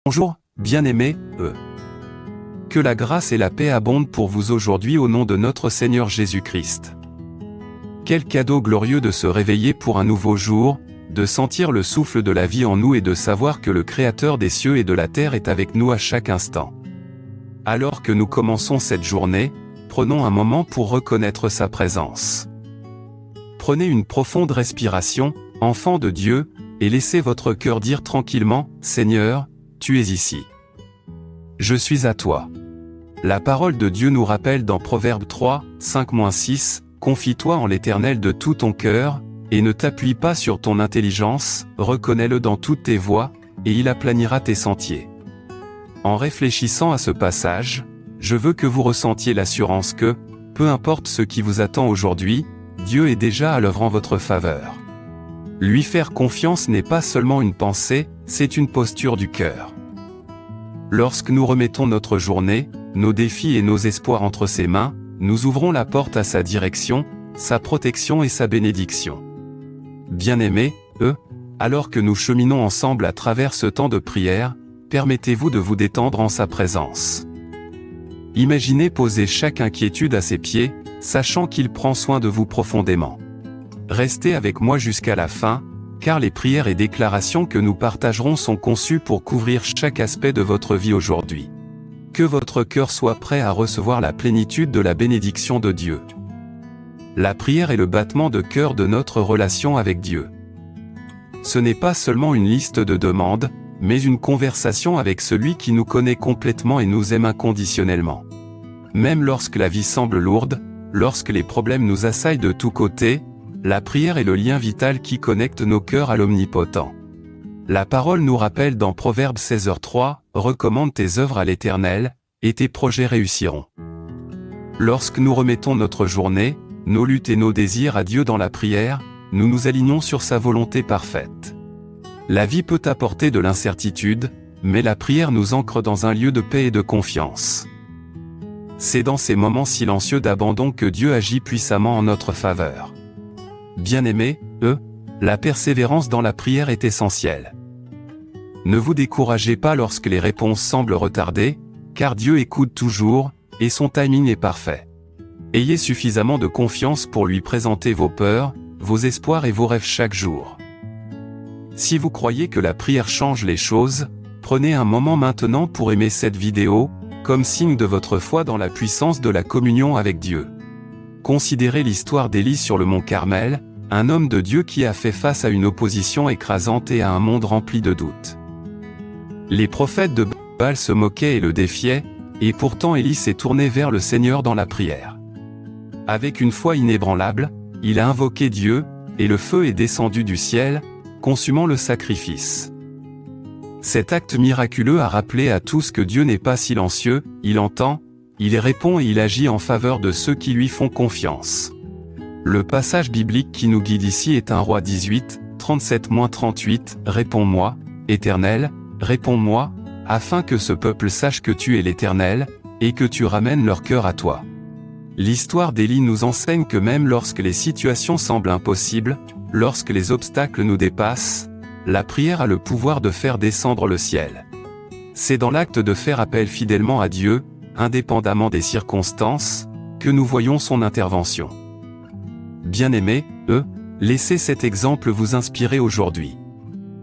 Bonjour, bien-aimés, Que la grâce et la paix abondent pour vous aujourd'hui au nom de notre Seigneur Jésus-Christ. Quel cadeau glorieux de se réveiller pour un nouveau jour, de sentir le souffle de la vie en nous et de savoir que le Créateur des cieux et de la terre est avec nous à chaque instant. Alors que nous commençons cette journée, prenons un moment pour reconnaître sa présence. Prenez une profonde respiration, enfant de Dieu, et laissez votre cœur dire tranquillement, « Seigneur, tu es ici. Je suis à toi. » La parole de Dieu nous rappelle dans Proverbe 3, 5-6, « Confie-toi en l'Éternel de tout ton cœur, et ne t'appuie pas sur ton intelligence, reconnais-le dans toutes tes voies, et il aplanira tes sentiers. » En réfléchissant à ce passage, je veux que vous ressentiez l'assurance que, peu importe ce qui vous attend aujourd'hui, Dieu est déjà à l'œuvre en votre faveur. Lui faire confiance n'est pas seulement une pensée, c'est une posture du cœur. Lorsque nous remettons notre journée, nos défis et nos espoirs entre ses mains, nous ouvrons la porte à sa direction, sa protection et sa bénédiction. Bien-aimés, alors que nous cheminons ensemble à travers ce temps de prière, permettez-vous de vous détendre en sa présence. Imaginez poser chaque inquiétude à ses pieds, sachant qu'il prend soin de vous profondément. Restez avec moi jusqu'à la fin, car les prières et déclarations que nous partagerons sont conçues pour couvrir chaque aspect de votre vie aujourd'hui. Que votre cœur soit prêt à recevoir la plénitude de la bénédiction de Dieu. La prière est le battement de cœur de notre relation avec Dieu. Ce n'est pas seulement une liste de demandes, mais une conversation avec celui qui nous connaît complètement et nous aime inconditionnellement. Même lorsque la vie semble lourde, lorsque les problèmes nous assaillent de tous côtés, la prière est le lien vital qui connecte nos cœurs à l'Omnipotent. La parole nous rappelle dans Proverbe 16h3, « Recommande tes œuvres à l'Éternel, et tes projets réussiront. » Lorsque nous remettons notre journée, nos luttes et nos désirs à Dieu dans la prière, nous nous alignons sur sa volonté parfaite. La vie peut apporter de l'incertitude, mais la prière nous ancre dans un lieu de paix et de confiance. C'est dans ces moments silencieux d'abandon que Dieu agit puissamment en notre faveur. Bien-aimés, la persévérance dans la prière est essentielle. Ne vous découragez pas lorsque les réponses semblent retardées, car Dieu écoute toujours, et son timing est parfait. Ayez suffisamment de confiance pour lui présenter vos peurs, vos espoirs et vos rêves chaque jour. Si vous croyez que la prière change les choses, prenez un moment maintenant pour aimer cette vidéo, comme signe de votre foi dans la puissance de la communion avec Dieu. Considérez l'histoire d'Élie sur le mont Carmel, un homme de Dieu qui a fait face à une opposition écrasante et à un monde rempli de doutes. Les prophètes de Baal se moquaient et le défiaient, et pourtant Élie s'est tourné vers le Seigneur dans la prière. Avec une foi inébranlable, il a invoqué Dieu, et le feu est descendu du ciel, consumant le sacrifice. Cet acte miraculeux a rappelé à tous que Dieu n'est pas silencieux, il entend, il répond et il agit en faveur de ceux qui lui font confiance. Le passage biblique qui nous guide ici est 1 Roi 18, 37-38, « Réponds-moi, Éternel, réponds-moi, afin que ce peuple sache que tu es l'Éternel, et que tu ramènes leur cœur à toi. » L'histoire d'Élie nous enseigne que même lorsque les situations semblent impossibles, lorsque les obstacles nous dépassent, la prière a le pouvoir de faire descendre le ciel. C'est dans l'acte de faire appel fidèlement à Dieu, indépendamment des circonstances, que nous voyons son intervention. Bien-aimés, laissez cet exemple vous inspirer aujourd'hui.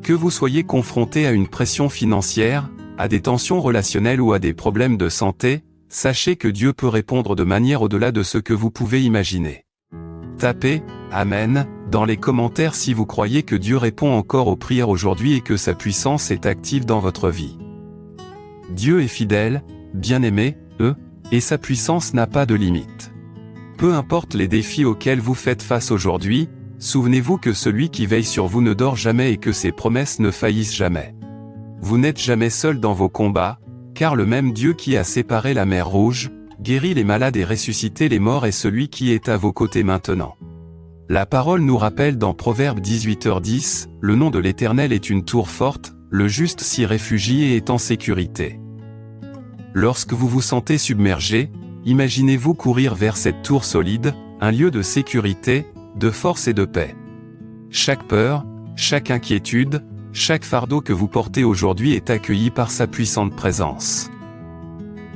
Que vous soyez confrontés à une pression financière, à des tensions relationnelles ou à des problèmes de santé, sachez que Dieu peut répondre de manière au-delà de ce que vous pouvez imaginer. Tapez « Amen » dans les commentaires si vous croyez que Dieu répond encore aux prières aujourd'hui et que sa puissance est active dans votre vie. Dieu est fidèle, bien-aimés, et sa puissance n'a pas de limite. Peu importe les défis auxquels vous faites face aujourd'hui, souvenez-vous que celui qui veille sur vous ne dort jamais et que ses promesses ne faillissent jamais. Vous n'êtes jamais seul dans vos combats, car le même Dieu qui a séparé la mer Rouge, guéri les malades et ressuscité les morts est celui qui est à vos côtés maintenant. La parole nous rappelle dans Proverbe 18h10, « Le nom de l'Éternel est une tour forte, le juste s'y réfugie et est en sécurité. » Lorsque vous vous sentez submergé, imaginez-vous courir vers cette tour solide, un lieu de sécurité, de force et de paix. Chaque peur, chaque inquiétude, chaque fardeau que vous portez aujourd'hui est accueilli par sa puissante présence.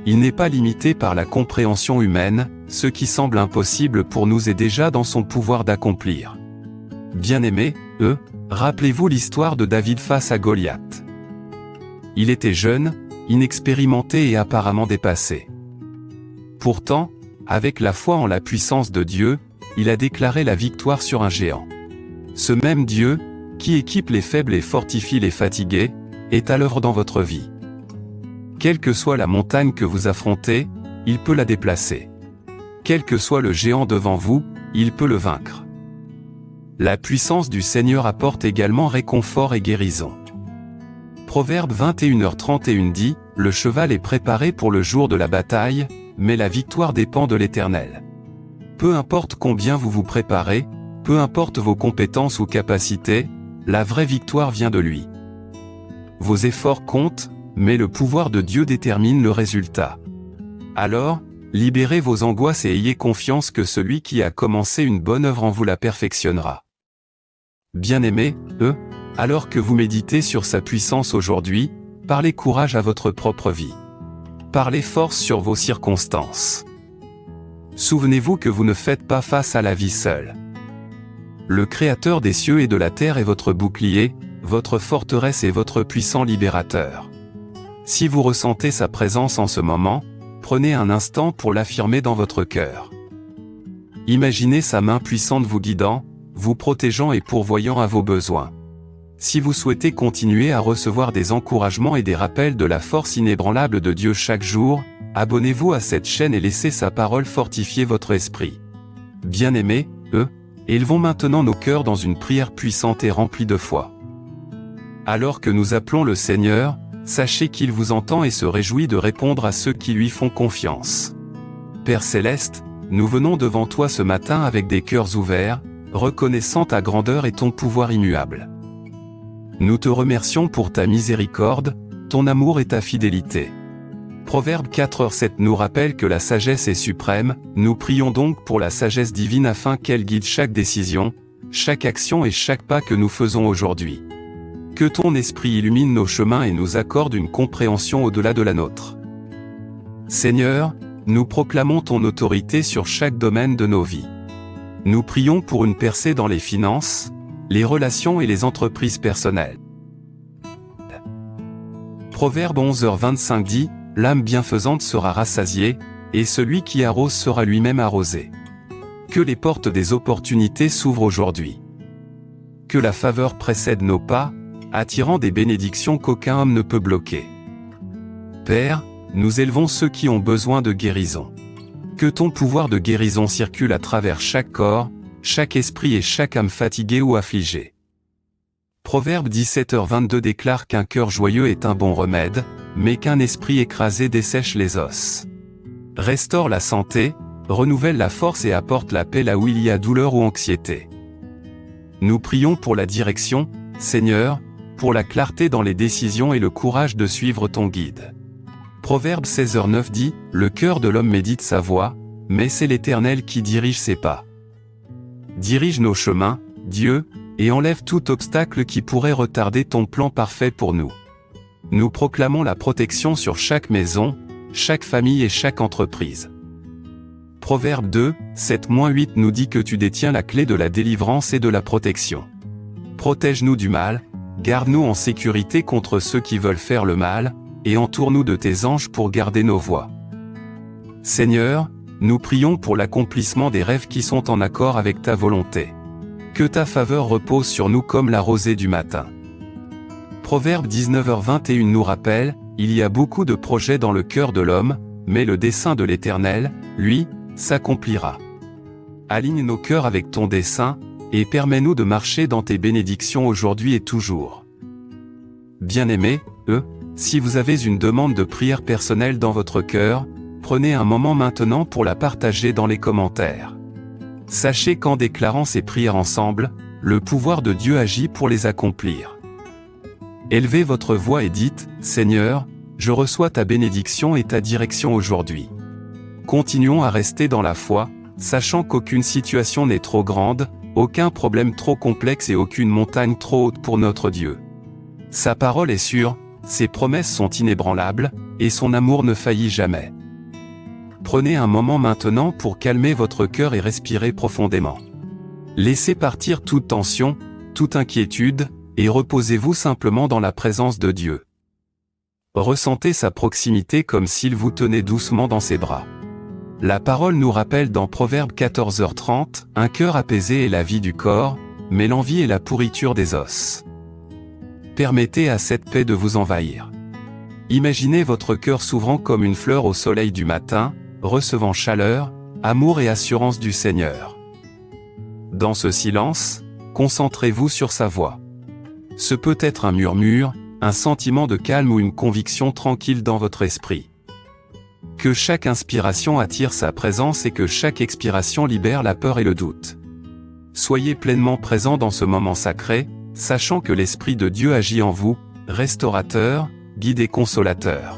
Il n'est pas limité par la compréhension humaine, ce qui semble impossible pour nous est déjà dans son pouvoir d'accomplir. Bien-aimés, rappelez-vous l'histoire de David face à Goliath. Il était jeune, inexpérimenté et apparemment dépassé. Pourtant, avec la foi en la puissance de Dieu, il a déclaré la victoire sur un géant. Ce même Dieu, qui équipe les faibles et fortifie les fatigués, est à l'œuvre dans votre vie. Quelle que soit la montagne que vous affrontez, il peut la déplacer. Quel que soit le géant devant vous, il peut le vaincre. La puissance du Seigneur apporte également réconfort et guérison. Proverbe 21h31 dit, « Le cheval est préparé pour le jour de la bataille, mais la victoire dépend de l'Éternel. » Peu importe combien vous vous préparez, peu importe vos compétences ou capacités, la vraie victoire vient de lui. Vos efforts comptent, mais le pouvoir de Dieu détermine le résultat. Alors, libérez vos angoisses et ayez confiance que celui qui a commencé une bonne œuvre en vous la perfectionnera. Bien-aimés, alors que vous méditez sur sa puissance aujourd'hui, parlez courage à votre propre vie. Parlez force sur vos circonstances. Souvenez-vous que vous ne faites pas face à la vie seule. Le Créateur des cieux et de la terre est votre bouclier, votre forteresse et votre puissant libérateur. Si vous ressentez sa présence en ce moment, prenez un instant pour l'affirmer dans votre cœur. Imaginez sa main puissante vous guidant, vous protégeant et pourvoyant à vos besoins. Si vous souhaitez continuer à recevoir des encouragements et des rappels de la force inébranlable de Dieu chaque jour, abonnez-vous à cette chaîne et laissez sa parole fortifier votre esprit. Bien-aimés, élevons maintenant nos cœurs dans une prière puissante et remplie de foi. Alors que nous appelons le Seigneur, sachez qu'il vous entend et se réjouit de répondre à ceux qui lui font confiance. Père Céleste, nous venons devant toi ce matin avec des cœurs ouverts, reconnaissant ta grandeur et ton pouvoir immuable. Nous te remercions pour ta miséricorde, ton amour et ta fidélité. Proverbe 4h7 nous rappelle que la sagesse est suprême, nous prions donc pour la sagesse divine afin qu'elle guide chaque décision, chaque action et chaque pas que nous faisons aujourd'hui. Que ton esprit illumine nos chemins et nous accorde une compréhension au-delà de la nôtre. Seigneur, nous proclamons ton autorité sur chaque domaine de nos vies. Nous prions pour une percée dans les finances, les relations et les entreprises personnelles. Proverbe 11h25 dit, « L'âme bienfaisante sera rassasiée, et celui qui arrose sera lui-même arrosé. » Que les portes des opportunités s'ouvrent aujourd'hui. Que la faveur précède nos pas, attirant des bénédictions qu'aucun homme ne peut bloquer. Père, nous élevons ceux qui ont besoin de guérison. Que ton pouvoir de guérison circule à travers chaque corps, chaque esprit et chaque âme fatiguée ou affligée. Proverbe 17h22 déclare qu'un cœur joyeux est un bon remède, mais qu'un esprit écrasé dessèche les os. Restaure la santé, renouvelle la force et apporte la paix là où il y a douleur ou anxiété. Nous prions pour la direction, Seigneur, pour la clarté dans les décisions et le courage de suivre ton guide. Proverbe 16h9 dit, « Le cœur de l'homme médite sa voie, mais c'est l'Éternel qui dirige ses pas. » Dirige nos chemins, Dieu, et enlève tout obstacle qui pourrait retarder ton plan parfait pour nous. Nous proclamons la protection sur chaque maison, chaque famille et chaque entreprise. Proverbe 2, 7-8 nous dit que tu détiens la clé de la délivrance et de la protection. Protège-nous du mal, garde-nous en sécurité contre ceux qui veulent faire le mal, et entoure-nous de tes anges pour garder nos voies. Seigneur, nous prions pour l'accomplissement des rêves qui sont en accord avec ta volonté. Que ta faveur repose sur nous comme la rosée du matin. Proverbe 19h21 nous rappelle, il y a beaucoup de projets dans le cœur de l'homme, mais le dessein de l'Éternel, lui, s'accomplira. Aligne nos cœurs avec ton dessein, et permets-nous de marcher dans tes bénédictions aujourd'hui et toujours. Bien-aimés, si vous avez une demande de prière personnelle dans votre cœur, prenez un moment maintenant pour la partager dans les commentaires. Sachez qu'en déclarant ces prières ensemble, le pouvoir de Dieu agit pour les accomplir. Élevez votre voix et dites, « Seigneur, je reçois ta bénédiction et ta direction aujourd'hui. » Continuons à rester dans la foi, sachant qu'aucune situation n'est trop grande, aucun problème trop complexe et aucune montagne trop haute pour notre Dieu. Sa parole est sûre, ses promesses sont inébranlables, et son amour ne faillit jamais. Prenez un moment maintenant pour calmer votre cœur et respirer profondément. Laissez partir toute tension, toute inquiétude, et reposez-vous simplement dans la présence de Dieu. Ressentez sa proximité comme s'il vous tenait doucement dans ses bras. La parole nous rappelle dans Proverbe 14h30, « Un cœur apaisé est la vie du corps, mais l'envie est la pourriture des os. » Permettez à cette paix de vous envahir. Imaginez votre cœur s'ouvrant comme une fleur au soleil du matin, recevant chaleur, amour et assurance du Seigneur. Dans ce silence, concentrez-vous sur sa voix. Ce peut être un murmure, un sentiment de calme ou une conviction tranquille dans votre esprit. Que chaque inspiration attire sa présence et que chaque expiration libère la peur et le doute. Soyez pleinement présent dans ce moment sacré, sachant que l'Esprit de Dieu agit en vous, restaurateur, guide et consolateur.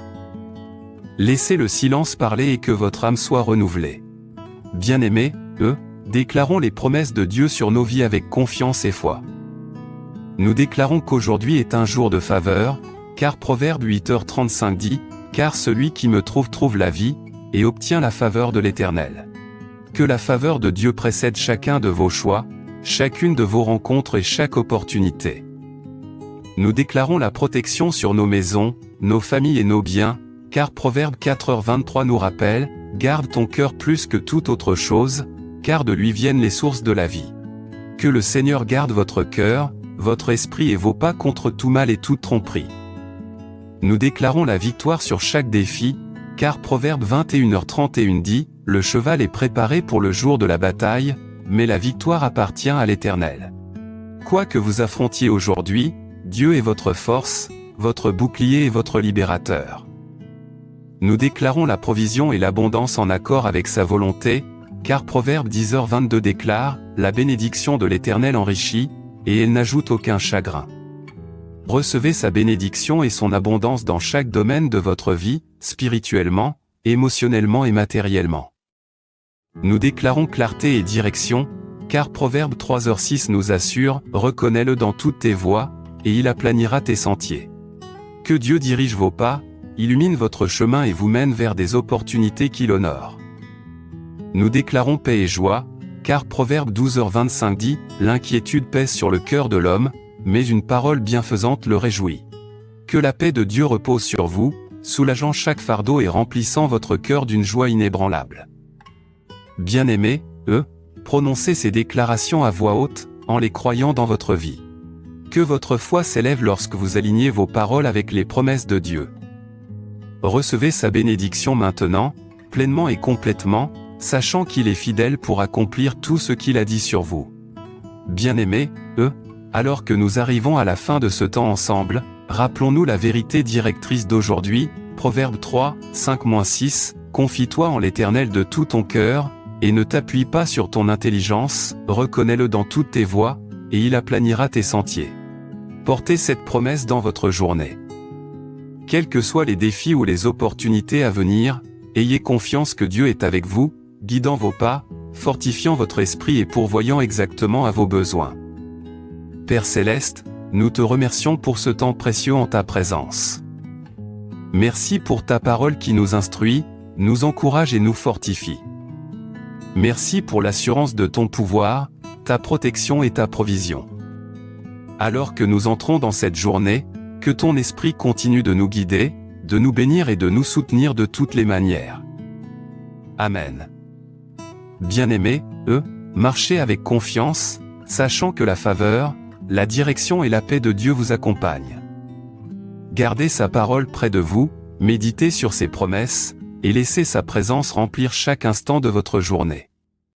Laissez le silence parler et que votre âme soit renouvelée. Bien-aimés, déclarons les promesses de Dieu sur nos vies avec confiance et foi. Nous déclarons qu'aujourd'hui est un jour de faveur, car Proverbe 8h35 dit « Car celui qui me trouve la vie, et obtient la faveur de l'Éternel. » Que la faveur de Dieu précède chacun de vos choix, chacune de vos rencontres et chaque opportunité. Nous déclarons la protection sur nos maisons, nos familles et nos biens, car Proverbe 4h23 nous rappelle « Garde ton cœur plus que toute autre chose, car de lui viennent les sources de la vie. » Que le Seigneur garde votre cœur, votre esprit et vos pas contre tout mal et toute tromperie. Nous déclarons la victoire sur chaque défi, car Proverbe 21h31 dit « Le cheval est préparé pour le jour de la bataille, mais la victoire appartient à l'Éternel. » Quoi que vous affrontiez aujourd'hui, Dieu est votre force, votre bouclier et votre libérateur. Nous déclarons la provision et l'abondance en accord avec sa volonté, car Proverbe 10h22 déclare « La bénédiction de l'Éternel enrichit, et elle n'ajoute aucun chagrin. » Recevez sa bénédiction et son abondance dans chaque domaine de votre vie, spirituellement, émotionnellement et matériellement. Nous déclarons clarté et direction, car Proverbe 3h6 nous assure « Reconnais-le dans toutes tes voies, et il aplanira tes sentiers. » Que Dieu dirige vos pas, illumine votre chemin et vous mène vers des opportunités qui l'honorent. Nous déclarons paix et joie, car Proverbe 12h25 dit « L'inquiétude pèse sur le cœur de l'homme, mais une parole bienfaisante le réjouit. » Que la paix de Dieu repose sur vous, soulageant chaque fardeau et remplissant votre cœur d'une joie inébranlable. Bien-aimés, prononcez ces déclarations à voix haute, en les croyant dans votre vie. Que votre foi s'élève lorsque vous alignez vos paroles avec les promesses de Dieu. Recevez sa bénédiction maintenant, pleinement et complètement, sachant qu'il est fidèle pour accomplir tout ce qu'il a dit sur vous. Bien-aimés, alors que nous arrivons à la fin de ce temps ensemble, rappelons-nous la vérité directrice d'aujourd'hui, Proverbe 3, 5-6, « Confie-toi en l'Éternel de tout ton cœur, et ne t'appuie pas sur ton intelligence, reconnais-le dans toutes tes voies, et il aplanira tes sentiers. » Portez cette promesse dans votre journée. Quels que soient les défis ou les opportunités à venir, ayez confiance que Dieu est avec vous, guidant vos pas, fortifiant votre esprit et pourvoyant exactement à vos besoins. Père Céleste, nous te remercions pour ce temps précieux en ta présence. Merci pour ta parole qui nous instruit, nous encourage et nous fortifie. Merci pour l'assurance de ton pouvoir, ta protection et ta provision. Alors que nous entrons dans cette journée, que ton esprit continue de nous guider, de nous bénir et de nous soutenir de toutes les manières. Amen. Bien-aimés, marchez avec confiance, sachant que la faveur, la direction et la paix de Dieu vous accompagnent. Gardez sa parole près de vous, méditez sur ses promesses, et laissez sa présence remplir chaque instant de votre journée.